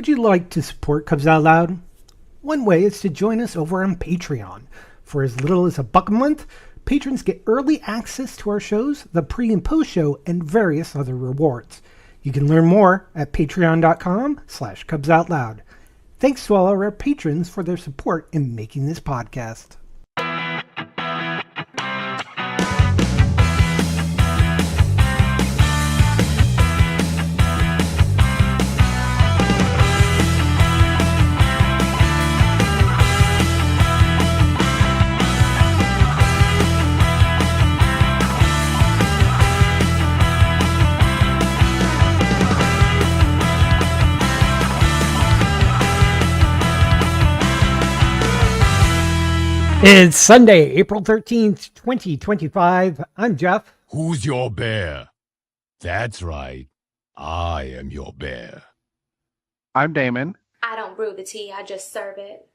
Would you like to support Cubs Out Loud? One way is to join us over on Patreon. For as little as $1 a month, patrons get early access to our shows, the pre- and post-show, and various other rewards. You can learn more at patreon.com/CubsOutLoud. Thanks to all our patrons for their support in making this podcast. It's Sunday, April 13th, 2025. I'm Jeff. Who's your bear? That's right. I am your bear. I'm Damon. I don't brew the tea, I just serve it.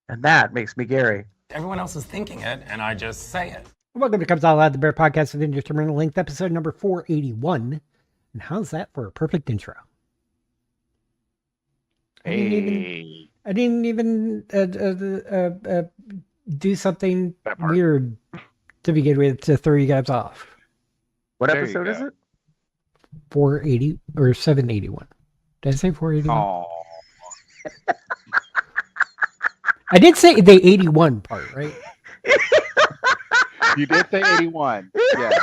And that makes me Gary. Everyone else is thinking it, and I just say it. Welcome to Cubs Out Loud, the Bear Podcast with Indeterminate Length, episode number 481. And how's that for a perfect intro? Hey. I didn't even do something weird to begin with to throw you guys off. What There episode you is go. it? 480 or 781. Did I say 481? Oh, I did say the 81 part, right? you did say 81. Yeah.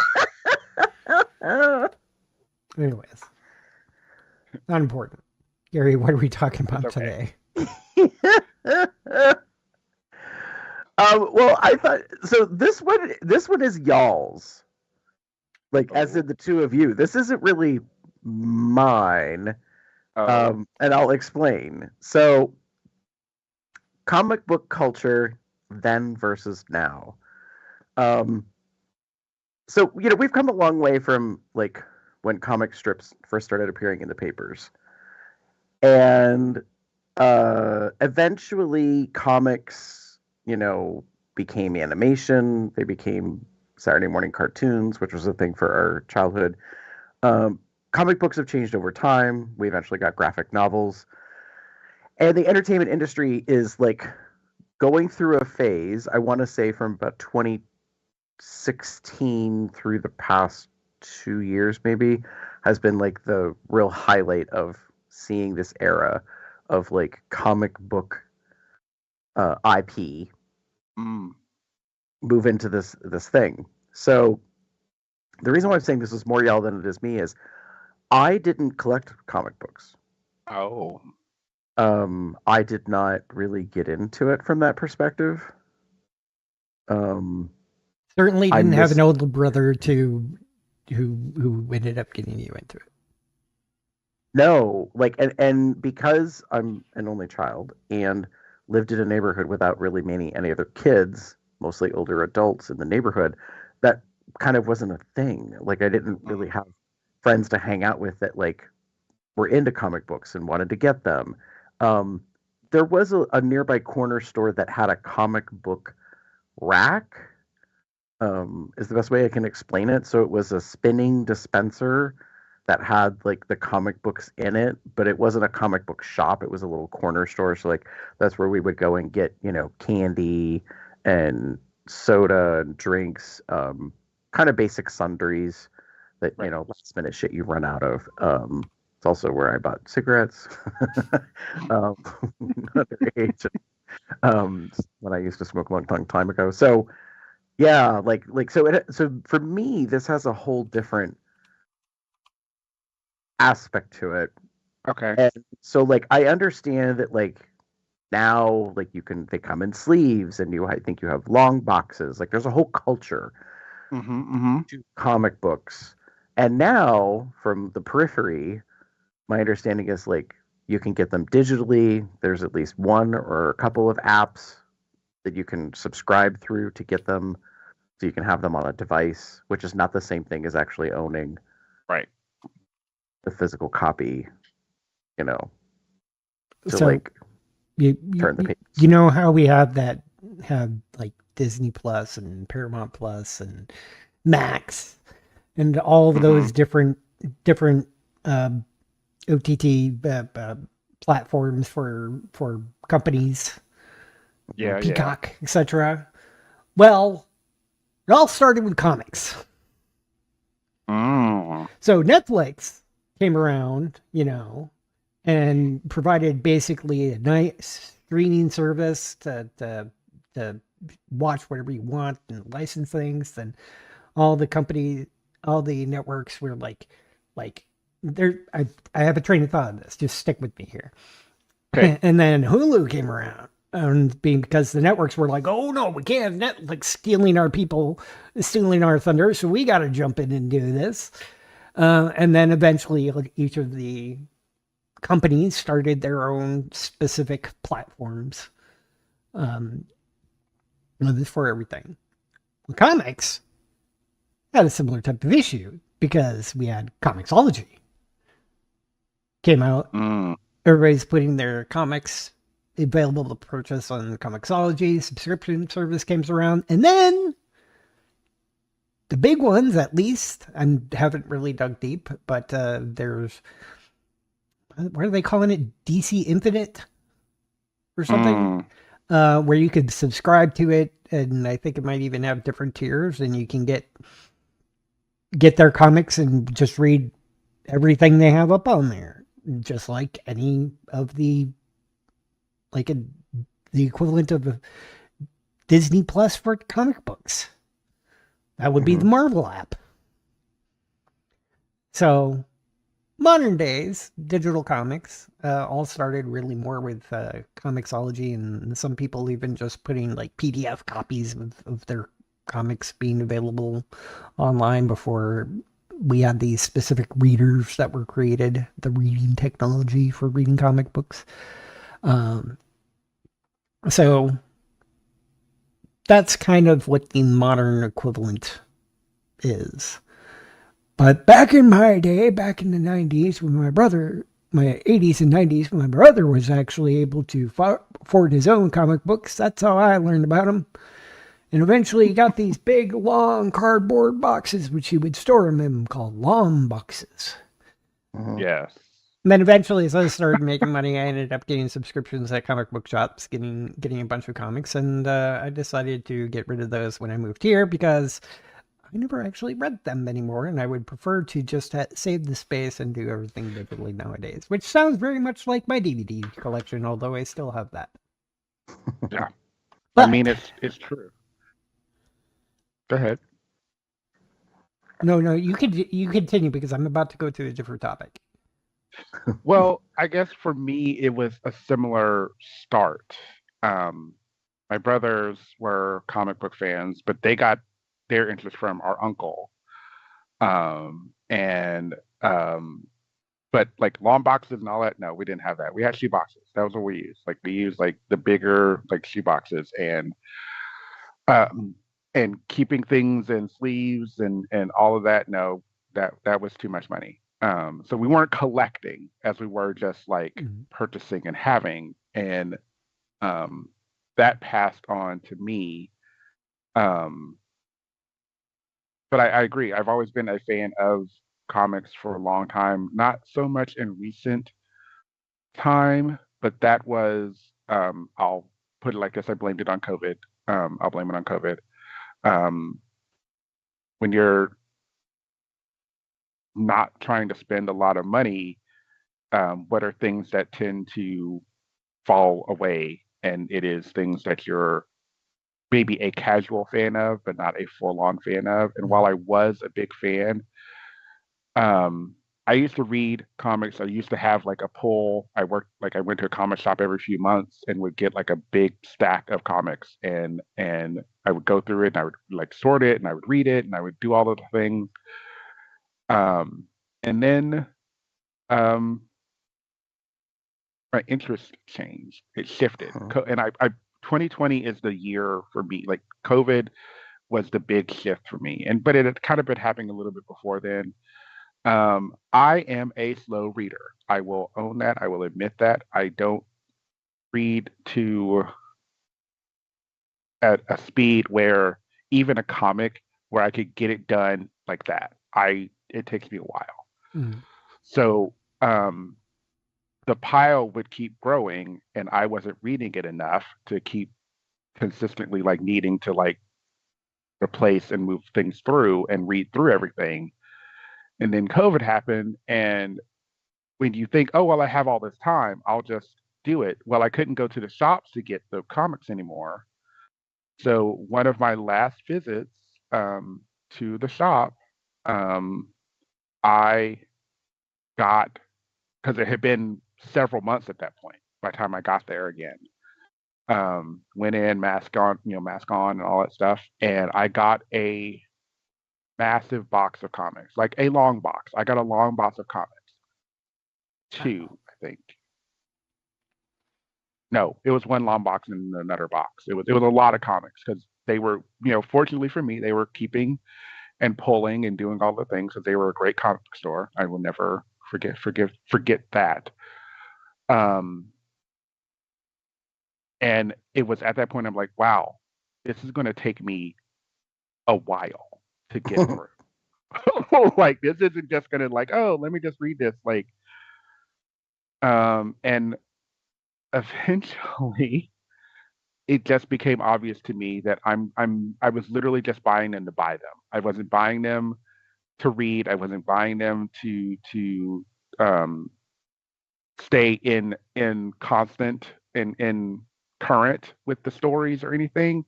Anyways, not important. Gary, what are we talking about It's okay. today? Well, I thought so. This one is y'all's. Like, as in the two of you. This isn't really mine. Oh, And I'll explain. So, comic book culture then versus now. So we've come a long way from like when comic strips first started appearing in the papers, and eventually comics, became animation. They became Saturday morning cartoons, which was a thing for our childhood. Comic books have changed over time. We eventually got graphic novels. And the entertainment industry is like going through a phase, I want to say from about 2016 through the past 2 years, maybe, has been like the real highlight of seeing this era of like comic book IP move into this thing. So the reason why I'm saying this is more y'all than it is me is I didn't collect comic books. oh, I did not really get into it from that perspective. Certainly I didn't have miss- an older brother who ended up getting you into it. No, like, and because I'm an only child and lived in a neighborhood without really any other kids, mostly older adults in the neighborhood, that kind of wasn't a thing. Like, I didn't really have friends to hang out with that like were into comic books and wanted to get them. There was a nearby corner store that had a comic book rack. Is the best way I can explain it. So it was a spinning dispenser that had like the comic books in it, but it wasn't a comic book shop. It was a little corner store. So like that's where we would go and get, candy and soda and drinks, kind of basic sundries that, last minute shit you run out of. It's also where I bought cigarettes underage, when I used to smoke a long time ago. So yeah, so for me, this has a whole different aspect to it. okay. And so like I understand that like now like they come in sleeves and I think you have long boxes. Like there's a whole culture to comic books. And now from the periphery, my understanding is like you can get them digitally. There's at least one or a couple of apps that you can subscribe through to get them, so you can have them on a device, which is not the same thing as actually owning Right. the physical copy, to So like you turn the page. you know how we have like Disney Plus and Paramount Plus and Max and all of those different OTT platforms for companies, Yeah, yeah. Peacock, etc. Well, it all started with comics. Mm. So Netflix came around, and provided basically a nice streaming service to watch whatever you want and license things. And all the company, all the networks were like, there. I have a train of thought on this. Just stick with me here. Okay. And then Hulu came around. And because the networks were like, oh no, we can't have Netflix stealing our thunder, so we got to jump in and do this. And then eventually, like, each of the companies started their own specific platforms for everything. Well, comics had a similar type of issue because we had Comixology came out. Mm. Everybody's putting their comics available to purchase on Comixology. Subscription service came around, and then the big ones, at least, I haven't really dug deep, but there's, what are they calling it? DC Infinite or something? Where you could subscribe to it, and I think it might even have different tiers, and you can get their comics and just read everything they have up on there, just like any of the, the equivalent of a Disney Plus for comic books. That would be the Marvel app. So modern days, digital comics all started really more with Comixology, and some people even just putting like PDF copies of their comics being available online before we had these specific readers that were created, the reading technology for reading comic books. So that's kind of what the modern equivalent is. But back in my day, back in the 90s, when my 80s and 90s, when my brother was actually able to afford his own comic books, that's how I learned about them. And eventually he got these big, long cardboard boxes, which he would store them in, called long boxes. Yes. And then eventually, as I started making money, I ended up getting subscriptions at comic book shops, getting a bunch of comics, and I decided to get rid of those when I moved here because I never actually read them anymore, and I would prefer to just save the space and do everything digitally nowadays, which sounds very much like my DVD collection, although I still have that. Yeah. But, I mean, it's true. Go ahead. No, you continue because I'm about to go to a different topic. Well, I guess for me, it was a similar start. My brothers were comic book fans, but they got their interest from our uncle. And but like long boxes and all that, no, we didn't have that. We had shoe boxes. That was what we used. Like we used like the bigger like shoe boxes, um and keeping things in sleeves and all of that. No, that was too much money. So we weren't collecting as we were just like purchasing and having, and um, that passed on to me. Um, but I agree. I've always been a fan of comics for a long time. Not so much in recent time, but that was I'll put it like this. I blamed it on COVID. I'll blame it on COVID. Um, when you're not trying to spend a lot of money, what are things that tend to fall away? And it is things that you're maybe a casual fan of, but not a full on fan of. And while I was a big fan, um, I used to read comics. I used to have like a pull. I went to a comic shop every few months and would get like a big stack of comics, and I would go through it and I would like sort it and I would read it and I would do all of the things. And then um, my interest changed. It shifted, and I 2020 is the year for me. Like COVID was the big shift for me, but it had kind of been happening a little bit before then. I am a slow reader. I will own that. I will admit that. I don't read to at a speed where even a comic where I could get it done like that. It takes me a while. So the pile would keep growing, and I wasn't reading it enough to keep consistently like needing to like replace and move things through and read through everything. And then COVID happened, and when you think, oh well, I have all this time, I'll just do it. Well, I couldn't go to the shops to get the comics anymore. So one of my last visits to the shop, um, I got, because it had been several months at that point by the time I got there again. Went in, mask on and all that stuff. And I got a massive box of comics, like a long box. I got a long box of comics. Two, I think. No, it was one long box and another box. It was a lot of comics because they were, fortunately for me, they were keeping and pulling and doing all the things because they were a great comic book store. I will never forget that. Um, and it was at that point I'm like, wow, this is going to take me a while to get through. Like this isn't just going to like, oh, let me just read this. Like, and eventually it just became obvious to me that I was literally just buying them to buy them. I wasn't buying them to read. I wasn't buying them to um, stay in constant in current with the stories or anything.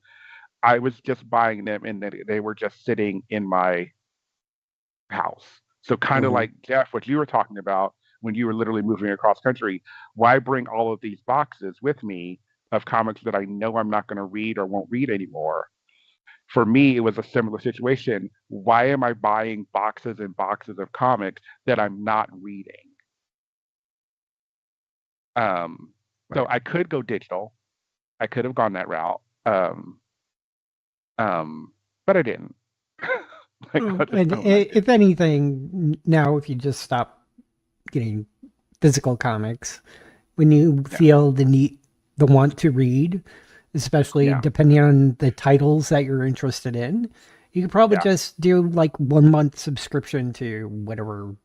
I was just buying them, and they were just sitting in my house. So kind of like Jeff, what you were talking about when you were literally moving across country. Why bring all of these boxes with me of comics that I know I'm not going to read or won't read anymore? For me, it was a similar situation. Why am I buying boxes and boxes of comics that I'm not reading? Um, so Right. I could go digital. I could have gone that route. But I didn't. Like, I'll just And tell them I didn't. if anything, now if you just stop getting physical comics, when you Yeah, feel the want to read, especially yeah, depending on the titles that you're interested in, you could probably yeah, just do like 1 month subscription to whatever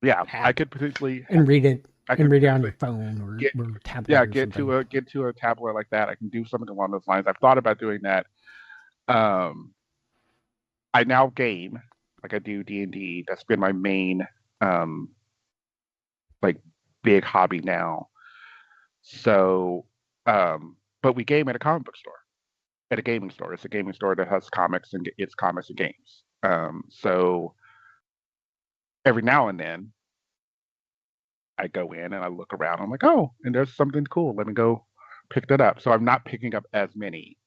yeah. I app could potentially, and read it I and could read it on your potentially phone get, or tablet yeah, or something. get to a tablet like that. I can do something along those lines. I've thought about doing that. Um, I now game, like I do D&D. That's been my main, um, like big hobby now. So, but we game at a comic book store, at a gaming store. It's a gaming store that has comics and it's comics and games. So every now and then I go in and I look around. I'm like, oh, and there's something cool. Let me go pick that up. So I'm not picking up as many.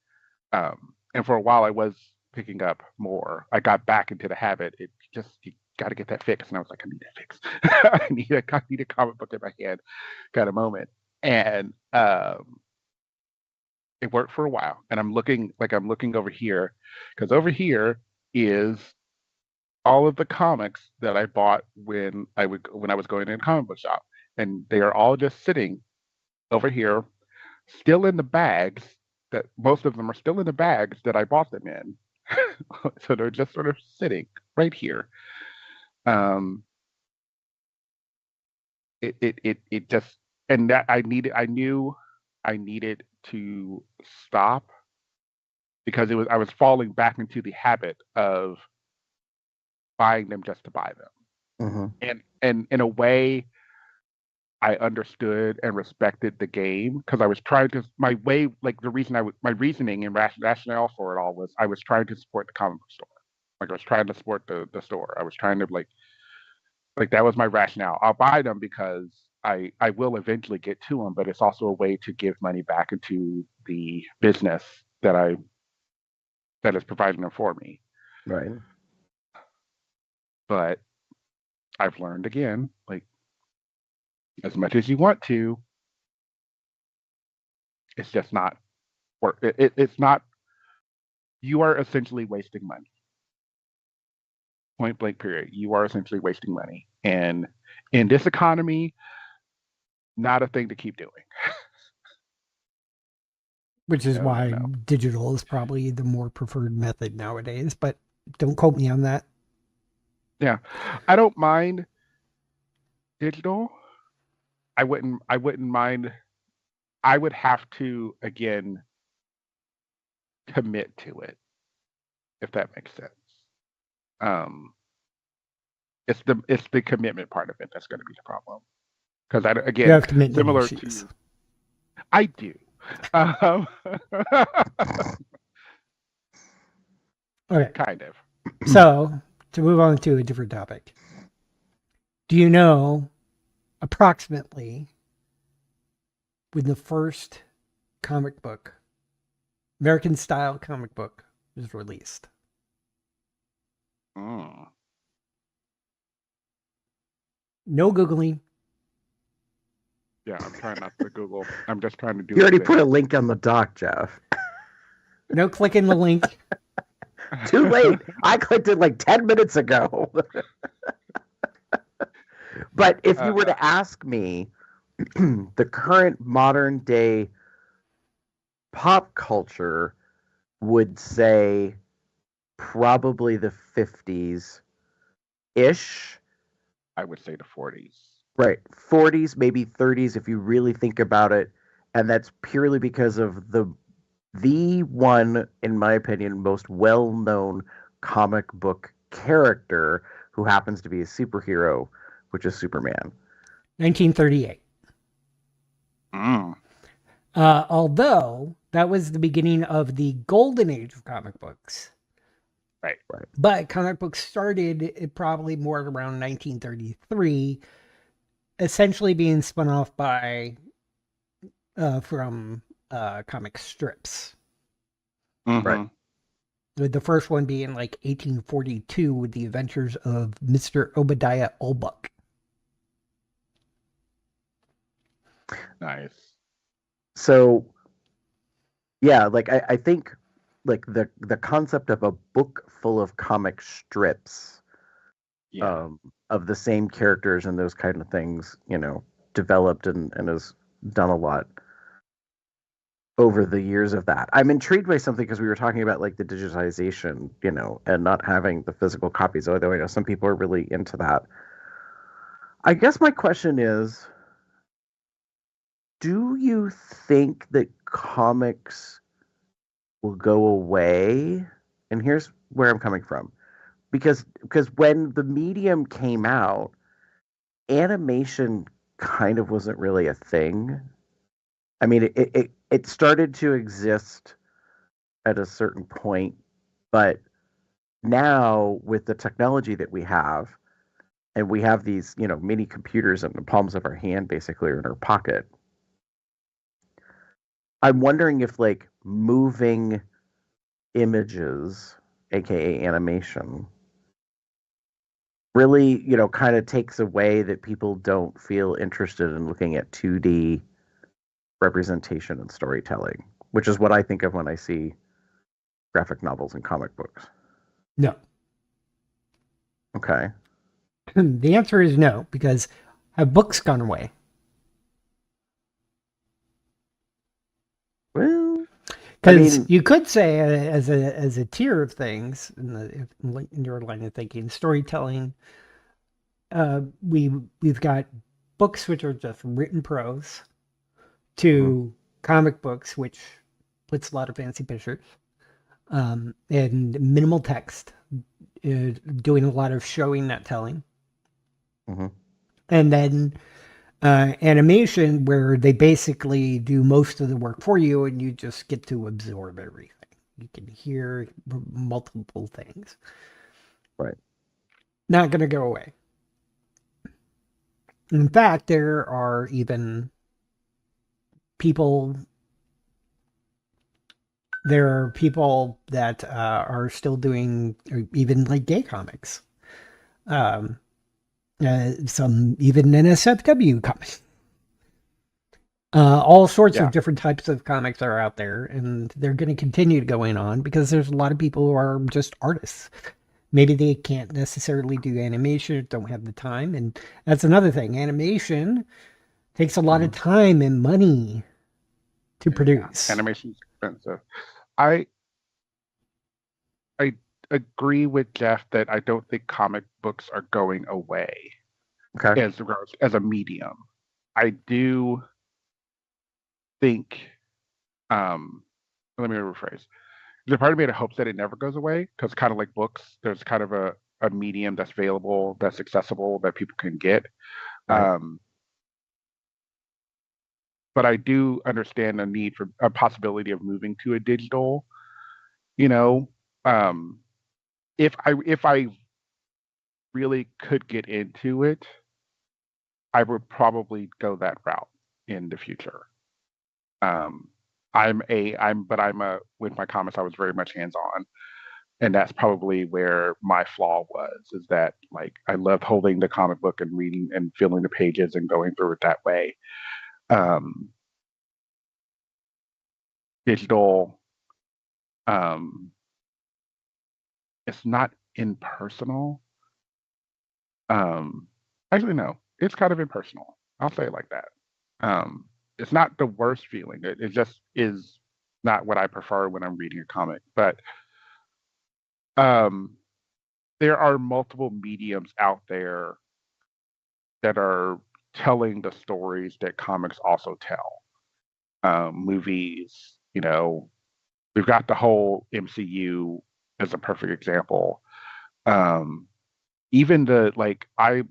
And for a while I was picking up more. I got back into the habit. It just you got to get that fix, and I was like, I need that fix. I need a comic book in my hand, kind of moment. And it worked for a while. And I'm looking over here because over here is all of the comics that I bought when I was going in a comic book shop, and they are all just sitting over here, still in the bags. That most of them are still in the bags that I bought them in, so they're just sort of sitting right here. Um, it just and that I knew I needed to stop because it was I was falling back into the habit of buying them just to buy them. Hmm. And in a way, I understood and respected the game because I was trying to my way like the reason my reasoning and rationale for it all was I was trying to support the comic book store. Like I was trying to support the store. I was trying to like that was my rationale. I'll buy them because I will eventually get to them, but it's also a way to give money back into the business that is providing them for me. Right. But I've learned again, like as much as you want to, it's just not work. It's not. You are essentially wasting money. Point blank. Period. You are essentially wasting money, and in this economy, not a thing to keep doing. Which is No, no, why no. digital is probably the more preferred method nowadays, but don't quote me on that. Yeah, I don't mind digital. I wouldn't mind. I would have to again commit to it, if that makes sense. Um, it's the commitment part of it that's going to be the problem. Because You again, have commitment similar issues. to I do. Um, Okay, kind of. so to move on to a different topic, do you know approximately when the first comic book, American style comic book, was released? Mm. No Googling. Yeah, I'm trying not to Google. I'm just trying to do You the already thing. put a link on the doc, Jeff. No clicking the link. Too late. I clicked it like 10 minutes ago. But if you were to ask me, the current modern day pop culture would say probably the 50s ish. I would say the 40s. Right. 40s, maybe 30s if you really think about it. And that's purely because of the one, in my opinion, most well-known comic book character who happens to be a superhero, which is Superman. 1938. Mm. Although that was the beginning of the golden age of comic books. Right. But comic books started probably more around 1933, essentially being spun off by from comic strips. Mm-hmm. Right. With the first one being like 1842 with the adventures of Mr. Obadiah Olbuck. Nice. So, yeah, like I think like the concept of a book full of comic strips Yeah. of the same characters and those kind of things, developed and has done a lot over the years of that. I'm intrigued by something because we were talking about like the digitization, and not having the physical copies, although I know some people are really into that. I guess my question is, do you think that comics will go away? And here's where I'm coming from. Because when the medium came out, animation kind of wasn't really a thing. I mean, it started to exist at a certain point, but now with the technology that we have, and we have these, mini computers in the palms of our hand, basically, or in our pocket. I'm wondering if like moving images, aka animation, really, kind of takes away that people don't feel interested in looking at 2D representation and storytelling, which is what I think of when I see graphic novels and comic books. No. Okay. The answer is no, because have books gone away? Well, Because you could say as a tier of things in your line of thinking, storytelling. We've got books which are just written prose, to comic books which puts a lot of fancy pictures, and minimal text, doing a lot of showing, not telling, and then animation where they basically do most of the work for you and you just get to absorb everything. You can hear multiple things. Right. Not going to go away. In fact, there are even people that are still doing even like gay comics. Some even NSFW comics. All sorts of different types of comics are out there, and they're going to continue going on because there's a lot of people who are just artists. Maybe they can't necessarily do animation, don't have the time, and that's another thing. Animation takes a lot of time and money to produce. Animation's expensive. I agree with Jeff that I don't think comic books are going away Okay. as a medium. I do think, let me rephrase. There's a part of me that hopes that it never goes away because, kind of like books, there's kind of a medium that's available, that's accessible, that people can get. Right. But I do understand the need for a possibility of moving to a digital. You know, um, if I really could get into it, I would probably go that route in the future. Um, with my comics, I was very much hands on, and that's probably where my flaw was. Is that like I loved holding the comic book and reading and filling the pages and going through it that way. Um, Digital, um, it's not impersonal. Um, Actually, no, it's kind of impersonal. I'll say it like that. Um, it's not the worst feeling. It just is not what I prefer when I'm reading a comic. But um, there are multiple mediums out there that are telling the stories that comics also tell. Movies, we've got the whole MCU as a perfect example. Um, Even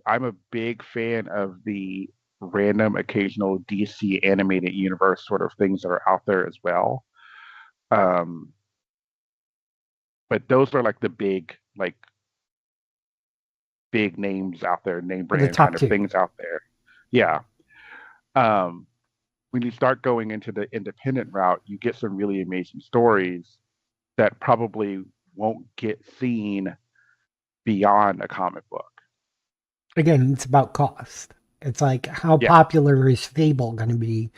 I'm a big fan of the random occasional DC animated universe sort of things that are out there as well. Um, but those are like the big names out there, name For the brand top kind of two. things out there. Yeah. Um, when you start going into the independent route, you get some really amazing stories that probably won't get seen beyond a comic book. Again, it's about cost. It's like, how Yeah, popular is Fable going to be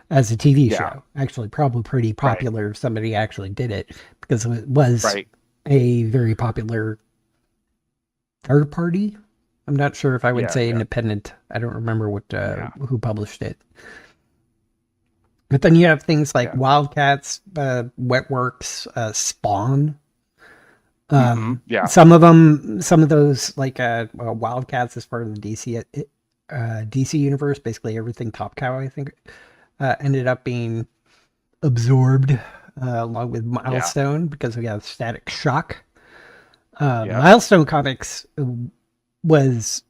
as a TV yeah, show? Actually, probably pretty right, popular if somebody actually did it, because it was right. a very popular third party. I'm not sure if I would Yeah, say yeah, independent. I don't remember what yeah, who published it. But then you have things like yeah. Wildcats, Wetworks, Spawn. Yeah, Some of those, like Wildcats, is part of the DC universe. Basically, everything Top Cow, I think, ended up being absorbed along with yeah, Milestone, because we have Static Shock. yep, Milestone Comics was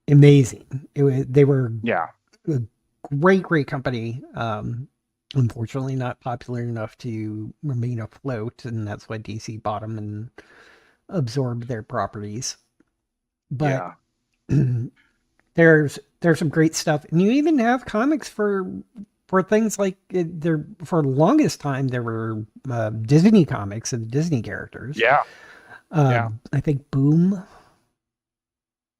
amazing. They were yeah, a great company. Unfortunately, not popular enough to remain afloat, and that's why DC bought them and absorbed their properties. But yeah, there's some great stuff, and you even have comics for things like there. For the longest time, there were Disney comics and Disney characters. yeah, yeah. I think Boom.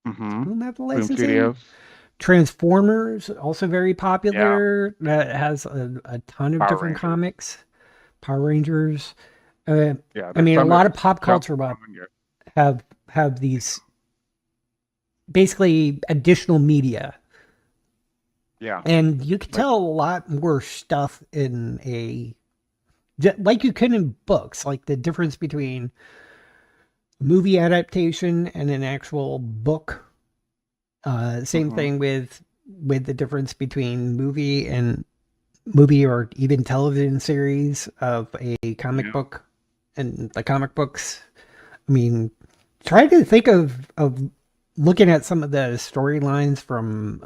Mm-hmm. Boom had the Boom licensing. Studios. Transformers, also very Yeah, popular. That has a ton of Power different Rangers. comics. Power Rangers. Uh, Yeah, I there's mean, a some lot that of pop jump culture on your. have these basically additional media, Yeah, and you can like tell a lot more stuff in like you could in books, like the difference between movie adaptation and an actual book. Same mm-hmm. thing with the difference between movie or even television series of a comic Yeah, book and the comic books. I mean, try to think of looking at some of the storylines from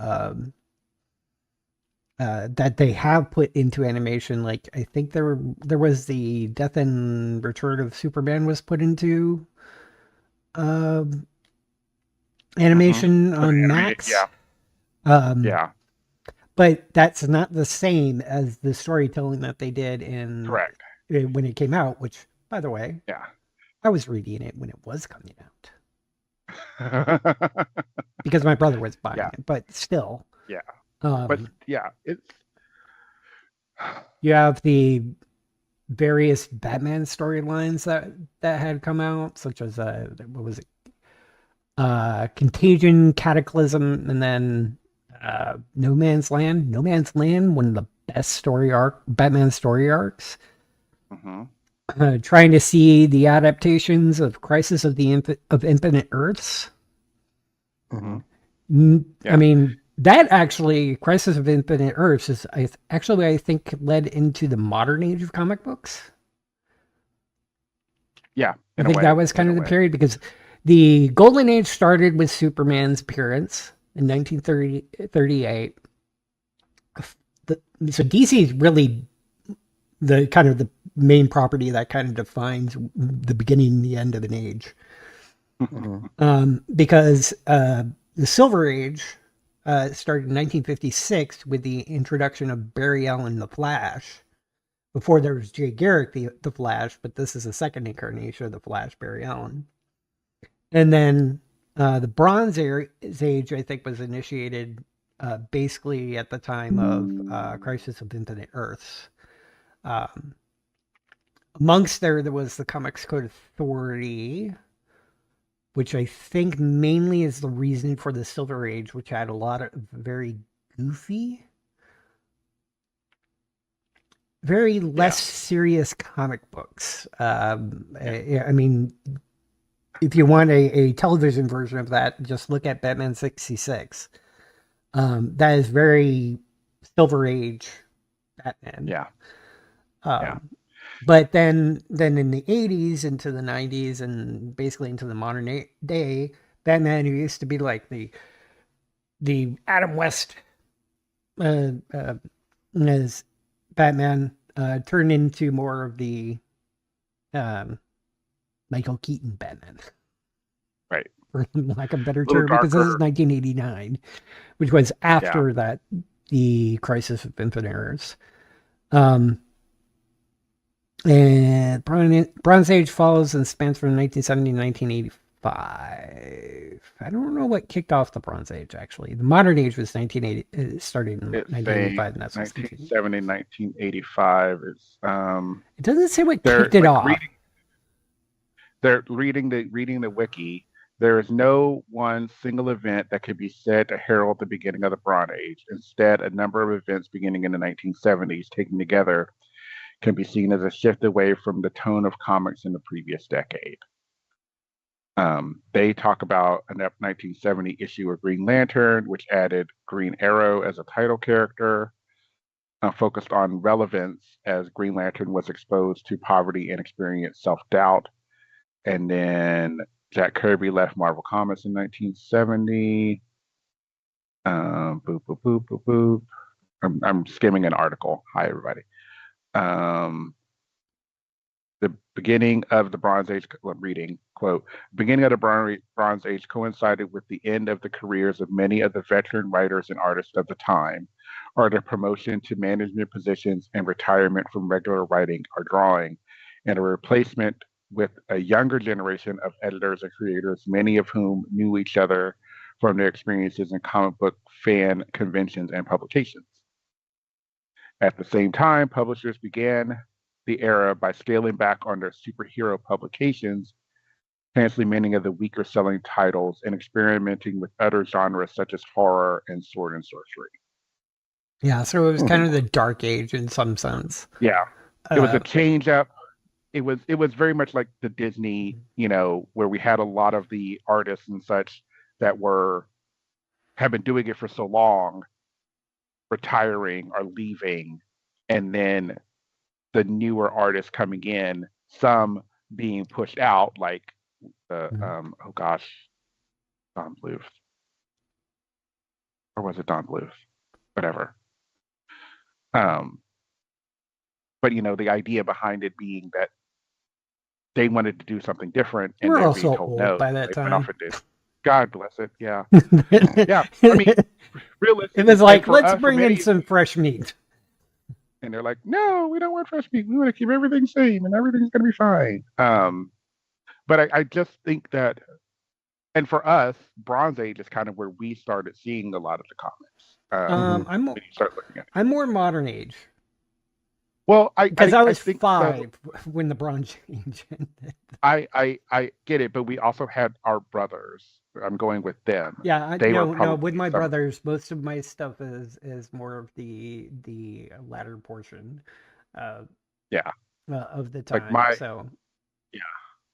that they have put into animation. Like, I think there was the Death and Return of Superman was put into uh, mm-hmm. animation The on animated. Max. Yeah, Um, yeah, but that's not the same as the storytelling that they did in correct. when it came out. Which, by the way, Yeah, I was reading it when it was coming out because my brother was buying yeah, it. But still, yeah. But um, yeah, it's you have the various Batman storylines that had come out, such as what was it, Contagion, Cataclysm, and then No Man's Land. No Man's Land, one of the best Batman story arcs. mm-hmm. Trying to see the adaptations of Crisis of Infinite Earths. Mm-hmm. I Yeah. mean, that actually, Crisis of Infinite Earths is actually, I think, led into the modern age of comic books. Yeah, I think that was kind of the period because the Golden Age started with Superman's appearance in 1938. So DC is really the kind of the main property that kind of defines the beginning and the end of an age. Because the Silver Age started in 1956 with the introduction of Barry Allen, the Flash. Before there was Jay Garrick, the Flash, but this is the second incarnation of the Flash, Barry Allen. And then the Bronze Age, I think, was initiated basically at the time of Crisis of Infinite Earths. Amongst there was the Comics Code Authority, which I think mainly is the reason for the Silver Age, which had a lot of very goofy, very less serious comic books. I mean, if you want a television version of that, just look at Batman 66. That is very Silver Age Batman. Yeah. But then in the 80s into the 90s and basically into the modern day, Batman, who used to be like the Adam West as Batman, turned into more of the Michael Keaton Batman. Right. For lack of a better term, because this is 1989, which was after that, the Crisis of Infinite Earths. And Bronze Age follows and spans from 1970 to 1985. I don't know what kicked off the Bronze Age, actually. The Modern Age was 1980. It started in 1985, and that's 1970, 1985. It doesn't say what kicked it off. They're reading the wiki. There is no one single event that could be said to herald the beginning of the Bronze Age. Instead, a number of events beginning in the 1970s, taken together, can be seen as a shift away from the tone of comics in the previous decade. They talk about a 1970 issue of Green Lantern, which added Green Arrow as a title character, focused on relevance as Green Lantern was exposed to poverty and experienced self-doubt. And then Jack Kirby left Marvel Comics in 1970. Boop, boop, boop, boop, boop. I'm skimming an article. Hi, everybody. The beginning of the Bronze Age, reading, quote, beginning of the Bronze Age coincided with the end of the careers of many of the veteran writers and artists of the time, or their promotion to management positions and retirement from regular writing or drawing, and a replacement with a younger generation of editors and creators, many of whom knew each other from their experiences in comic book fan conventions and publications. At the same time, publishers began the era by scaling back on their superhero publications, canceling many of the weaker selling titles and experimenting with other genres such as horror and sword and sorcery. Yeah, so it was kind of the dark age in some sense. Yeah, it was a change up. It was very much like the Disney, where we had a lot of the artists and such that have been doing it for so long, retiring or leaving, and then the newer artists coming in, some being pushed out, like Don Bluth, or was it Don Bluth? Whatever. But the idea behind it being that they wanted to do something different, and we're they're also being told old no. by that time. God bless it. Yeah, yeah. I mean, realistically, it was like, let's bring in some fresh meat. And they're like, no, we don't want fresh meat. We want to keep everything same, and everything's going to be fine. But I just think that, and for us, Bronze Age is kind of where we started seeing a lot of the comics. I'm more Modern Age. Well, because I was 5 when the Bronze Age ended. I get it, but we also had our brothers. I'm going with them. Yeah, no. With my brothers, most of my stuff is more of the latter portion. Of the time.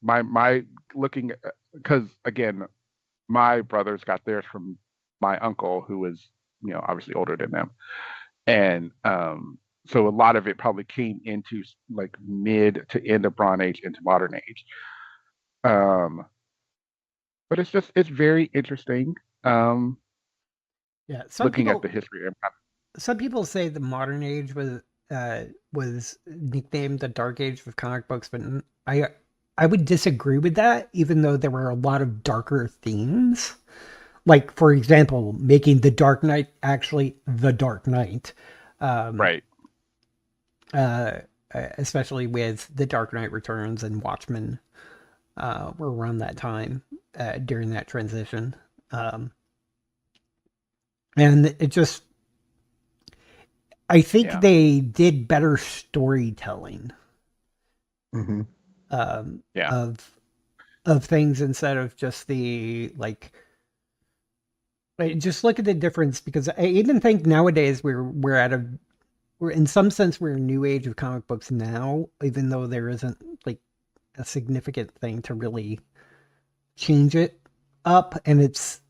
My looking, because again, my brothers got theirs from my uncle, who was obviously older than them. And so a lot of it probably came into like mid to end of Bronze Age into modern age. Um, but it's very interesting Yeah, looking at the history. some people say the modern age was nicknamed the dark age of comic books, but I would disagree with that, even though there were a lot of darker themes. Like, for example, making the Dark Knight actually the Dark Knight. Um, Right. Especially with The Dark Knight Returns and Watchmen were around that time during that transition. Um, and it just, I think Yeah. they did better storytelling Mm-hmm. Yeah. of things instead of just the like. Just look at the difference, because I even think nowadays we're in some sense we're a new age of comic books now, even though there isn't like a significant thing to really change it up, and it's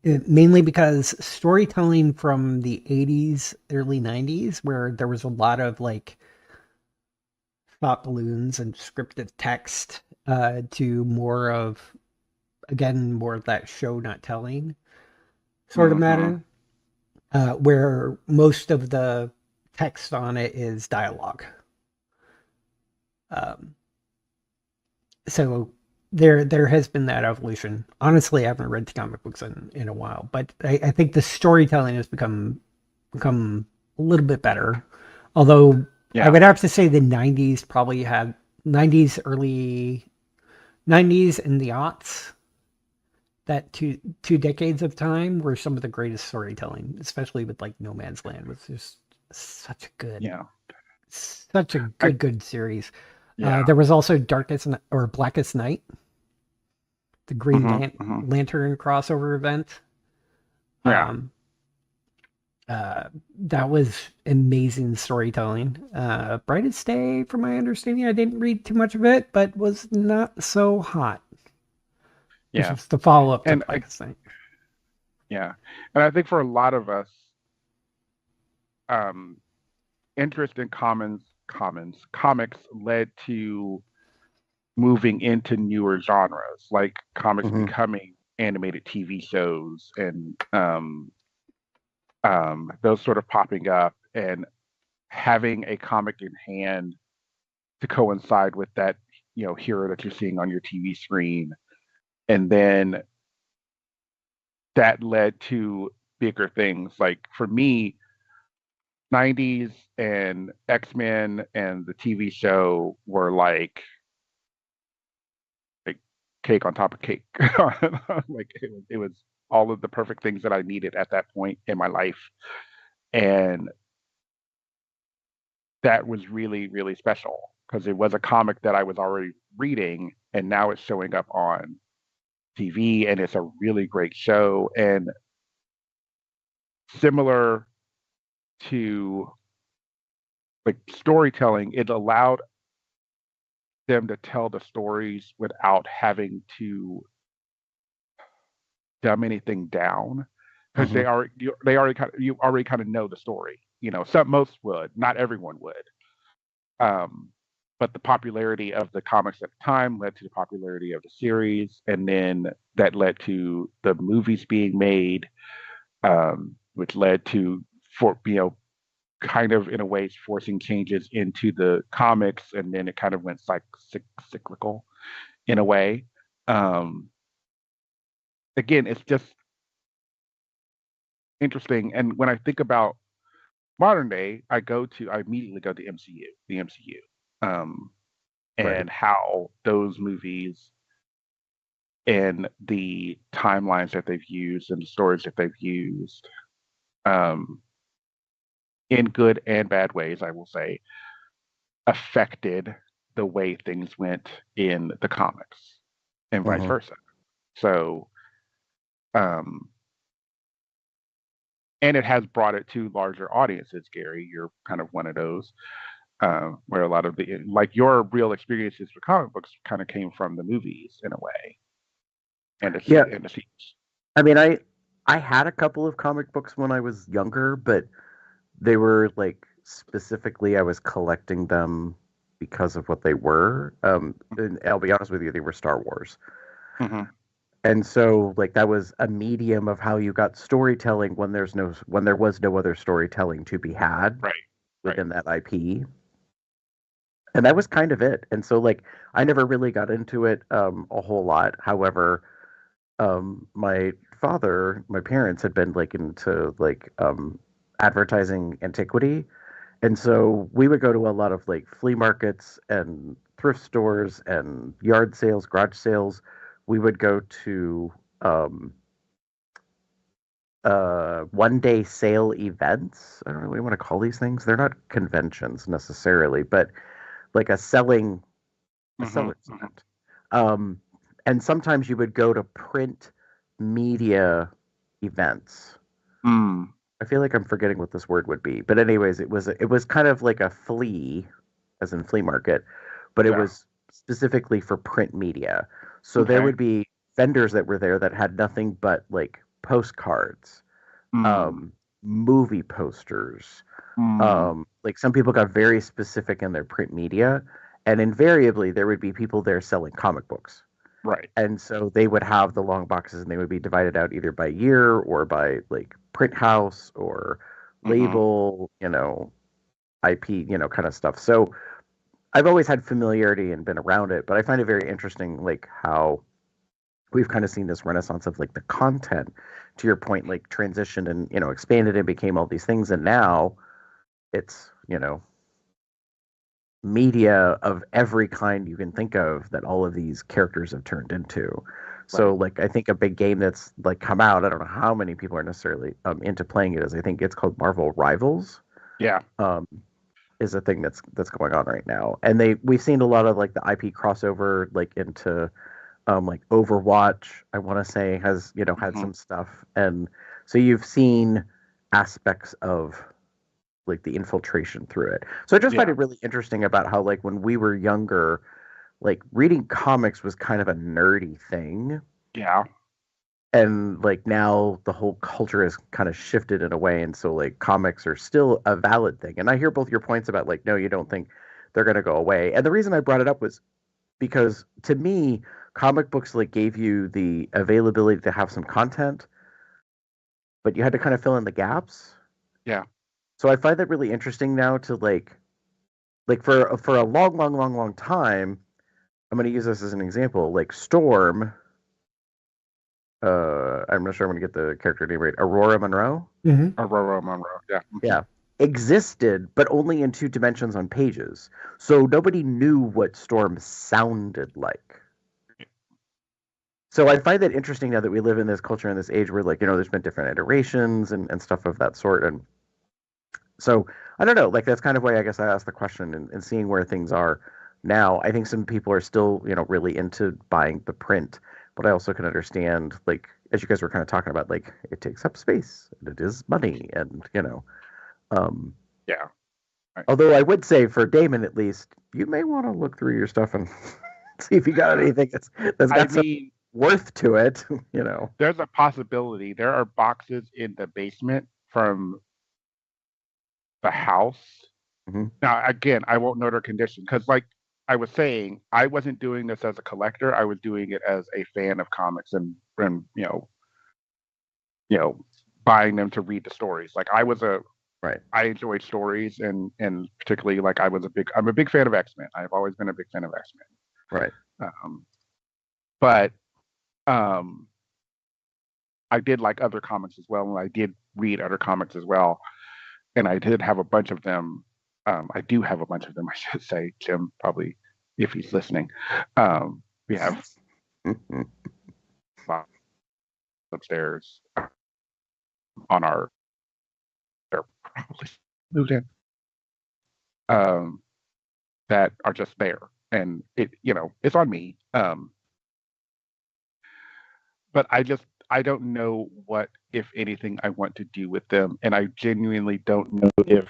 mainly because storytelling from the 80s, early 90s, where there was a lot of like thought balloons and scripted text, to more of, again, more of that show not telling sort of Hmm. matter, where most of the text on it is dialogue. Um, so there has been that evolution. Honestly, I haven't read comic books in a while, but I think the storytelling has become a little bit better. Although I Yeah. would have to say the '90s probably had early '90s and the aughts. That two decades of time were some of the greatest storytelling, especially with like No Man's Land, was just such a good Yeah. such a I good series. yeah. There was also or Blackest Night, the Hmm. Hmm. Lantern crossover event. Yeah. Um, that was amazing storytelling. Brightest Day, from my understanding, I didn't read too much of it, but was not so hot. Which Yeah. is the follow up to And Blackest Night. yeah. And I think for a lot of us, um, interest in comics led to moving into newer genres, like comics Mm-hmm. becoming animated TV shows and those sort of popping up, and having a comic in hand to coincide with that, hero that you're seeing on your TV screen. And then that led to bigger things. Like for me, 90s and X-Men and the TV show were like cake on top of cake. Like it was all of the perfect things that I needed at that point in my life. And that was really, really special because it was a comic that I was already reading, and now it's showing up on TV, and it's a really great show. And similar to like storytelling, it allowed them to tell the stories without having to dumb anything down, because Mm-hmm. you already kind of know the story. Some most would, not everyone would. Um, but the popularity of the comics at the time led to the popularity of the series, and then that led to the movies being made, which led to for kind of in a way forcing changes into the comics, and then it kind of went cyclical in a way. Um, Again, it's just interesting, and when I think about modern day, I immediately go to the MCU, um, Right. and how those movies and the timelines that they've used and the stories that they've used, um, in good and bad ways, I will say, affected the way things went in the comics and vice Mm-hmm. versa. So, um, and it has brought it to larger audiences. Gary, you're kind of one of those, where a lot of like your real experiences with comic books kind of came from the movies in a way, and Yeah. and the series. I mean, I had a couple of comic books when I was younger, but they were like specifically I was collecting them because of what they were. And I'll be honest with you, they were Star Wars. Hmm. And so like that was a medium of how you got storytelling when there was no other storytelling to be had Right. Right. within that IP. And that was kind of it. And so like I never really got into it a whole lot. However, my my parents had been like into like advertising antiquity. And so we would go to a lot of like flea markets and thrift stores and yard sales, garage sales. We would go to um, one day sale events. I don't know what you want to call these things. They're not conventions necessarily, but like a Hmm. seller's event. Um, and sometimes you would go to print media events. Mm. I feel like I'm forgetting what this word would be, but anyways, it was kind of like a flea, as in flea market, but it Yeah. was specifically for print media. So there Okay. would be vendors that were there that had nothing but like postcards, Mm. um, movie posters. Mm. Like some people got very specific in their print media, and invariably there would be people there selling comic books. Right. And so they would have the long boxes and they would be divided out either by year or by like print house or Hmm. label, IP, kind of stuff. So I've always had familiarity and been around it, but I find it very interesting, like how we've kind of seen this renaissance of like the content, to your point, like transitioned and, expanded and became all these things. And now it's, media of every kind you can think of that all of these characters have turned into. So Right. like I think a big game that's like come out, I don't know how many people are necessarily into playing it is I think it's called Marvel Rivals. Yeah. Um is a thing that's going on right now. And we've seen a lot of like the IP crossover like into like Overwatch, I want to say has, had Hmm. some stuff. And so you've seen aspects of like the infiltration through it. So I just find Yeah. it really interesting about how like when we were younger, like reading comics was kind of a nerdy thing. Yeah. And like now the whole culture has kind of shifted in a way. And so like comics are still a valid thing. And I hear both your points about like, no, you don't think they're going to go away. And the reason I brought it up was because to me, comic books like gave you the availability to have some content, but you had to kind of fill in the gaps. Yeah. So I find that really interesting now to like for a long, long, long, long time. I'm going to use this as an example. Like Storm, I'm not sure I'm going to get the character name right. Aurora Monroe, Mm-hmm. Aurora Monroe. Yeah. Hmm. yeah, existed, but only in two dimensions on pages. So nobody knew what Storm sounded like. So I find that interesting now that we live in this culture in this age where like there's been different iterations and stuff of that sort. And so I don't know, like that's kind of why I guess I asked the question and seeing where things are now. I think some people are still, really into buying the print, but I also can understand, like, as you guys were kind of talking about, like it takes up space and it is money and um Yeah. Right. although I would say for Damon at least, you may want to look through your stuff and see if you got anything that's I got some mean, worth to it. there's a possibility. There are boxes in the basement from the house. Mhm. Now, again, I won't know their condition because, like I was saying, I wasn't doing this as a collector. I was doing it as a fan of comics and you know, buying them to read the stories. Like Right. I enjoyed stories and particularly like I'm a big fan of X-Men. I've always been a big fan of Right. X-Men. But um, I did like other comics as well, and I did read other comics as well, and I did have a bunch of them. I do have a bunch of them, I should say. Jim probably, if he's listening, we have Mhm. box upstairs on our. They're probably moved in. Um, that are just there, and it's on me. But I don't know what, if anything, I want to do with them, and I genuinely don't know if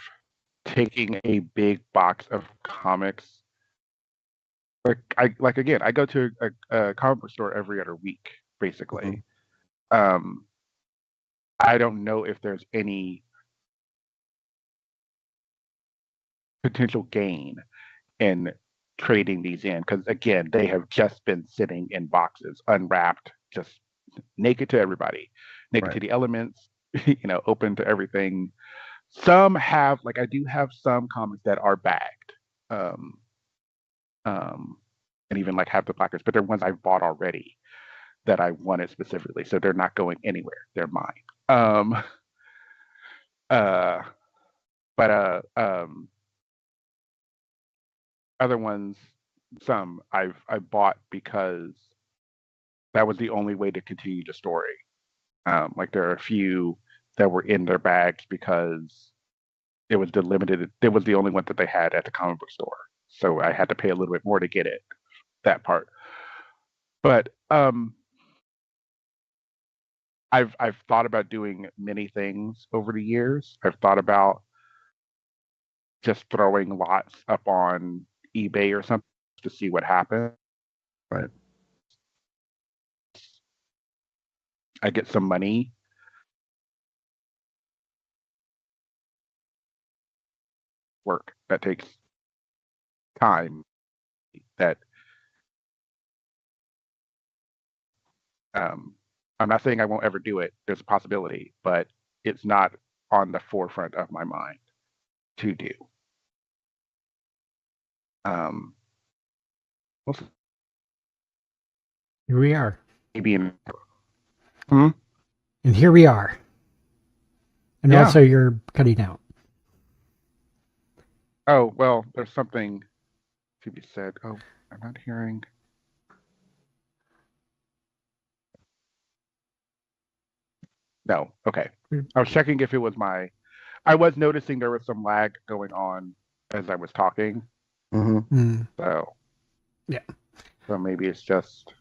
taking a big box of comics, like again, I go to a comic book store every other week, Mhm. basically. Um, I don't know if there's any potential gain in trading these in, because again, they have just been sitting in boxes, unwrapped, just naked to everybody, naked to Right. the elements, open to everything. Some have, like, I do have some comics that are bagged, um, um, and even like have the placards, but they're ones I've bought already that I wanted specifically, so they're not going anywhere. They're mine. Uh, but other ones, some I bought because that was the only way to continue the story. Like there are a few that were in their bags because it was the limited. It was the only one that they had at the comic book store, so I had to pay a little bit more to get it. That part, but I've thought about doing many things over the years. I've thought about just throwing lots up on eBay or something to see what happens. Right. I get some money. Work that takes time. That um, I'm not saying I won't ever do it. There's a possibility, but it's not on the forefront of my mind to do. Um, we'll Here we are. maybe in. Hmm? And here we are. And Yeah. also you're cutting out. Oh well, there's something to be said. Oh, I'm not hearing. No. Okay. I was checking if it was my. I was noticing there was some lag going on as I was talking. Mm-hmm. So. Yeah. So maybe it's just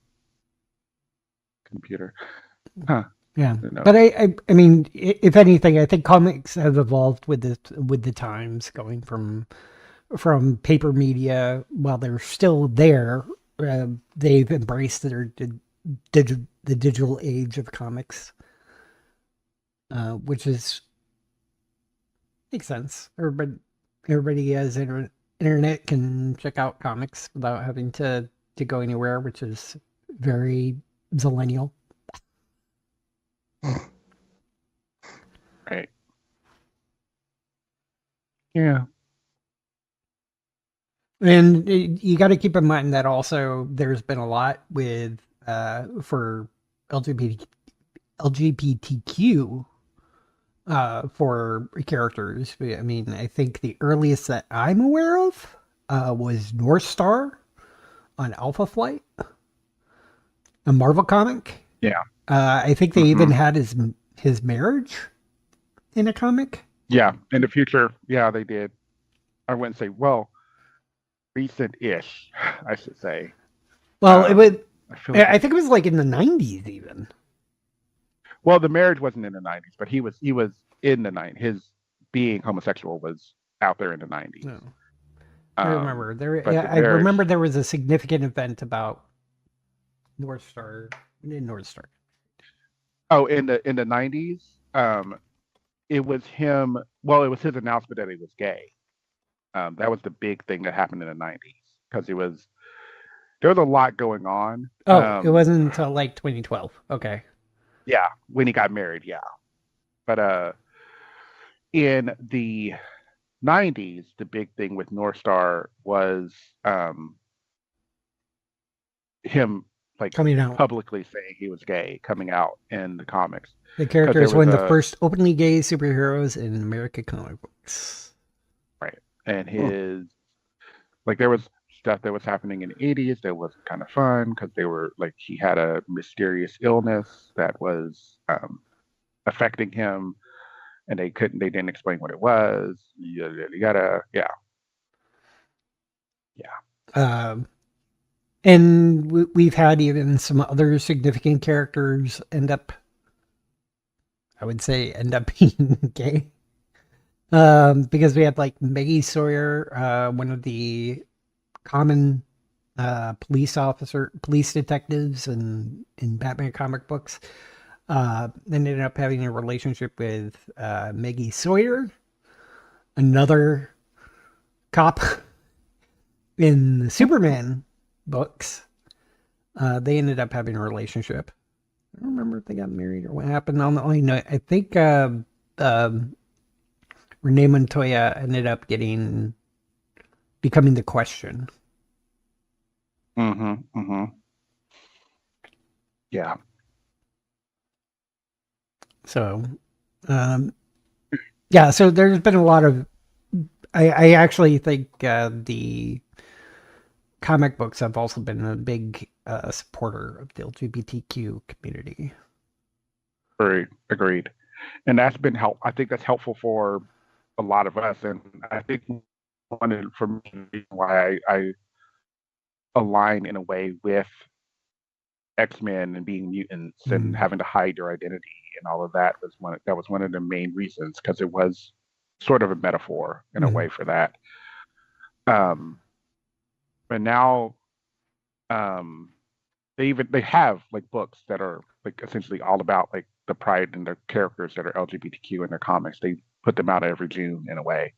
computer. Huh. Yeah, No. but I mean, if anything, I think comics have evolved with the times, going from paper media. While they're still there, they've embraced the digital age of comics, which is makes sense. Everybody has internet, can check out comics without having to go anywhere, which is very zillennial. Right. Yeah. And you got to keep in mind that also there's been a lot with for LGBTQ for characters. I mean, I think the earliest that I'm aware of was North Star on Alpha Flight, a Marvel comic. Yeah. I think they even had his marriage in a comic. Yeah. In the future, yeah, they did. I wouldn't say, well, recent-ish, I should say. Well, it would. I like think it was like in the 90s even. well, the marriage wasn't in the 90s, but he was in the 90s. His being homosexual was out there in the 90s. No. I remember but there. the I remember marriage- there was a significant event about North Star. Oh, in the 90s, it was him. Well, it was his announcement that he was gay. That was the big thing that happened in the 90s because there was a lot going on. Oh, it wasn't until like 2012. Okay. Yeah, when he got married, yeah. But in the 90s, the big thing with North Star was him like Coming out. publicly saying he was gay, coming out in the comics. The character is there was one of the a- first openly gay superheroes in American comic books. Right. And his like there was stuff that was happening in the 80s that was kind of fun because they were like he had a mysterious illness that was affecting him and they didn't explain what it was. You gotta yeah. And we've had even some other significant characters end up being gay. Because we had like Maggie Sawyer, one of the common police detectives in Batman comic books. Ended up having a relationship with Maggie Sawyer, another cop in the Superman books. They ended up having a relationship. I don't remember if they got married or what happened. Only know, I think Renee Montoya ended up becoming the Question. Yeah. So, yeah. So there's been a lot of. I actually think the comic books have also been a big supporter of the LGBTQ community. Agreed. And that's been I think that's helpful for a lot of us. And I think for me, why I align in a way with X-Men and being mutants and having to hide your identity and all of that was one of the main reasons, because it was sort of a metaphor in a way for that. But now they have like books that are like essentially all about like the pride and the characters that are LGBTQ in their comics. They put them out every June in a way.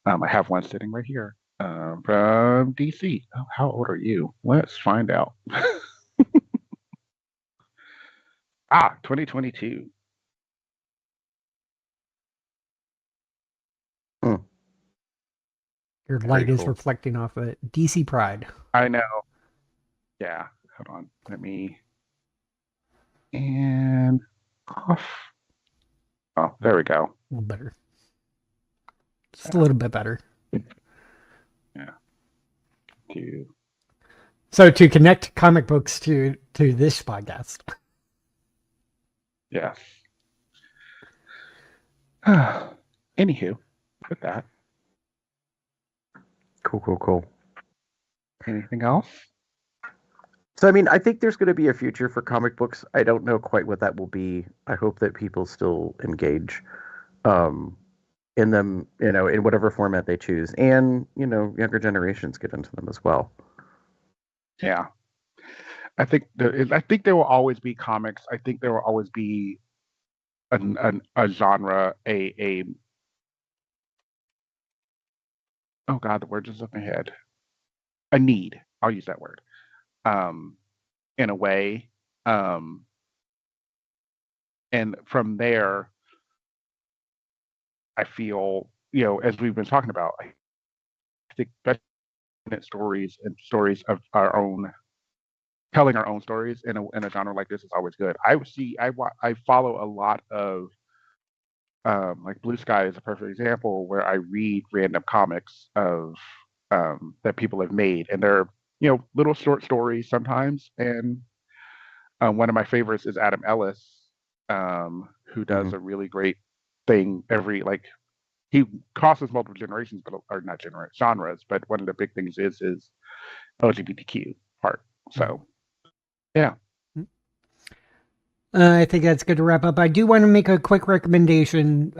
I have one sitting right here from DC. Oh, how old are you? Let's find out. 2022. Your light is reflecting off of DC Pride. I know. Yeah. Hold on. Let me. And off. Oh, there we go. A little better. Just a little bit better. Yeah. So to connect comic books to this podcast. Yes. Anywho, with that. Cool. Anything else? So, I mean, I think there's going to be a future for comic books. I don't know quite what that will be. I hope that people still engage in them, in whatever format they choose. And, younger generations get into them as well. Yeah. I think there will always be comics. I think there will always be a genre, oh God, the word just up my head. A need. I'll use that word. In a way. And from there, I feel, as we've been talking about, I think stories and stories of our own, telling our own stories in a genre like this is always good. I follow a lot of like Blue Sky is a perfect example where I read random comics of that people have made, and they're little short stories sometimes. And one of my favorites is Adam Ellis, who does a really great thing he crosses multiple generations, or not genres, but one of the big things is LGBTQ part. So, yeah. I think that's good to wrap up. I do want to make a quick recommendation.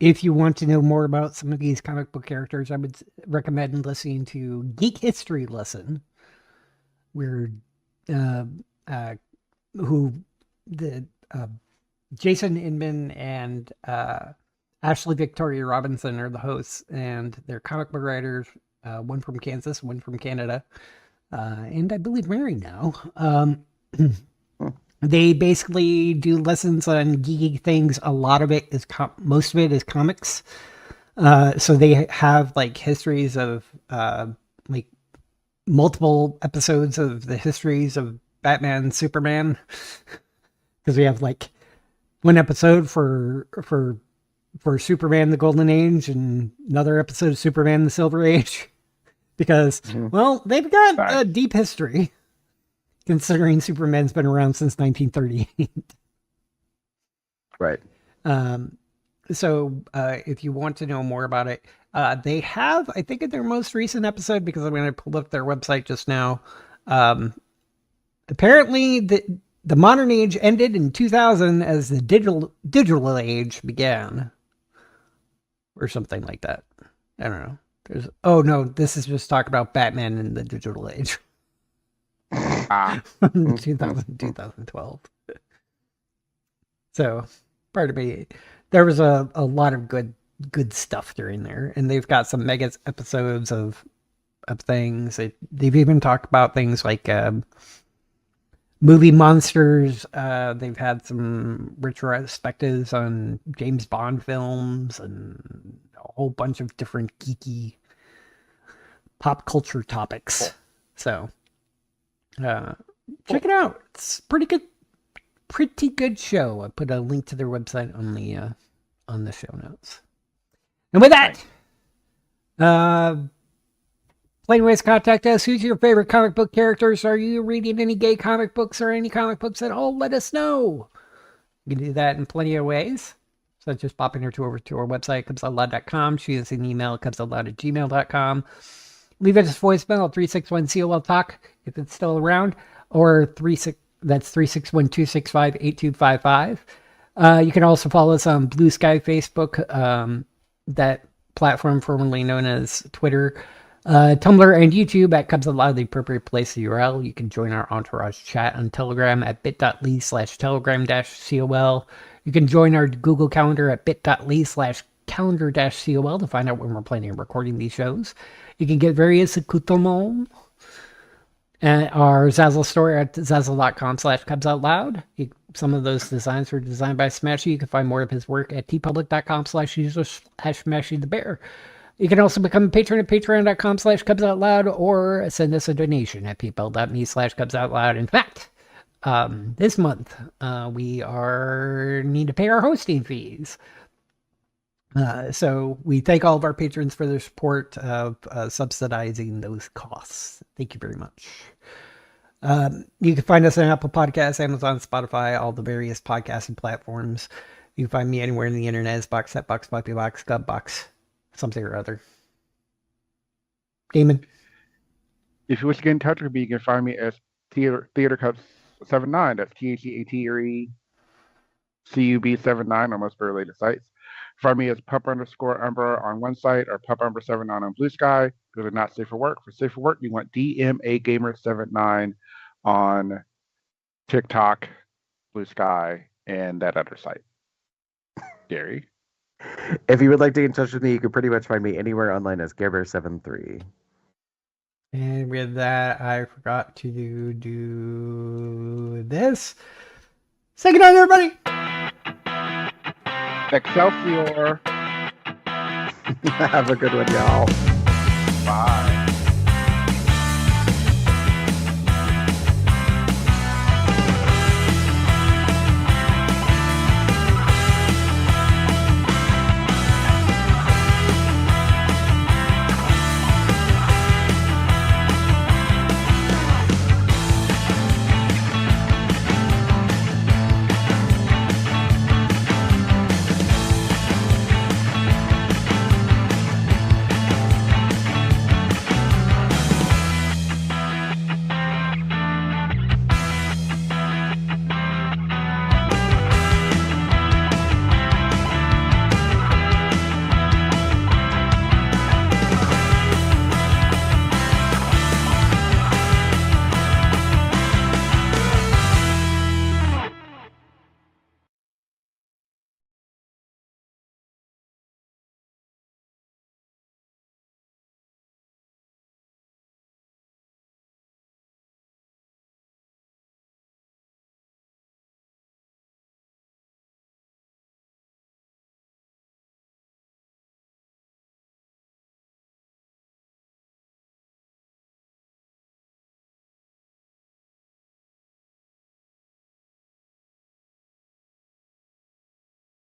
If you want to know more about some of these comic book characters, I would recommend listening to Geek History Lesson, where Jason Inman and Ashley Victoria Robinson are the hosts, and they're comic book writers, one from Kansas, one from Canada, and I believe married now. They basically do lessons on geeky things. A lot of it is most of it is comics. So they have like histories of like multiple episodes of the histories of Batman and Superman, because we have like one episode for Superman the Golden Age and another episode of Superman the Silver Age, because well, they've got a deep history, considering Superman's been around since 1938. Right. So if you want to know more about it, they have, I think in their most recent episode, because I'm going to pull up their website just now, apparently the modern age ended in 2000 as the digital age began, or something like that. I don't know. This is just talking about Batman in the digital age. 2000, 2012. So, pardon me. There was a lot of good stuff during there, and they've got some mega episodes of things. They've even talked about things like movie monsters. They've had some retrospectives on James Bond films and a whole bunch of different geeky pop culture topics. So, check it out. It's pretty good show. I put a link to their website on the show notes. And with that, plain ways to contact us. Who's your favorite comic book characters? Are you reading any gay comic books or any comic books at all? Let us know. You can do that in plenty of ways, such as popping over to our website, cubsoutloud.com. Shoot us an email, cubsoutloud@gmail.com. Leave us a voicemail at 361-COL-TALK if it's still around, or 361-265-8255. You can also follow us on Blue Sky Facebook, that platform formerly known as Twitter, Tumblr, and YouTube at Cubs Out Loud, the appropriate place URL. You can join our entourage chat on Telegram at bit.ly/telegram-col. You can join our Google Calendar at bit.ly/calendar-col to find out when we're planning on recording these shows. You can get various accoutrements at our Zazzle store at zazzle.com/cubsoutloud. Some of those designs were designed by Smashy. You can find more of his work at tpublic.com/user/SmashyTheBear. You can also become a patron at patreon.com/cubsoutloud or send us a donation at paypal.me/cubsoutloud. In fact, this month we need to pay our hosting fees. So we thank all of our patrons for their support of subsidizing those costs. Thank you very much. You can find us on Apple Podcasts, Amazon, Spotify, all the various podcasting platforms. You can find me anywhere in the internet as Box, Set Box, Puppy Box, Gub Box, something or other. Damon? If you wish to get in touch with me, you can find me as Theater Cups 79. That's TheaterCub79 on most related sites. Find me as pup_umber on one site or pup_umber79 on Blue Sky. Those are not safe for work. For safe for work, you want DMAGamer79 on TikTok, Blue Sky, and that other site. Gary? If you would like to get in touch with me, you can pretty much find me anywhere online as Garebear73. And with that, I forgot to do this. Say goodnight, everybody! Excelsior! Have a good one, y'all. Bye.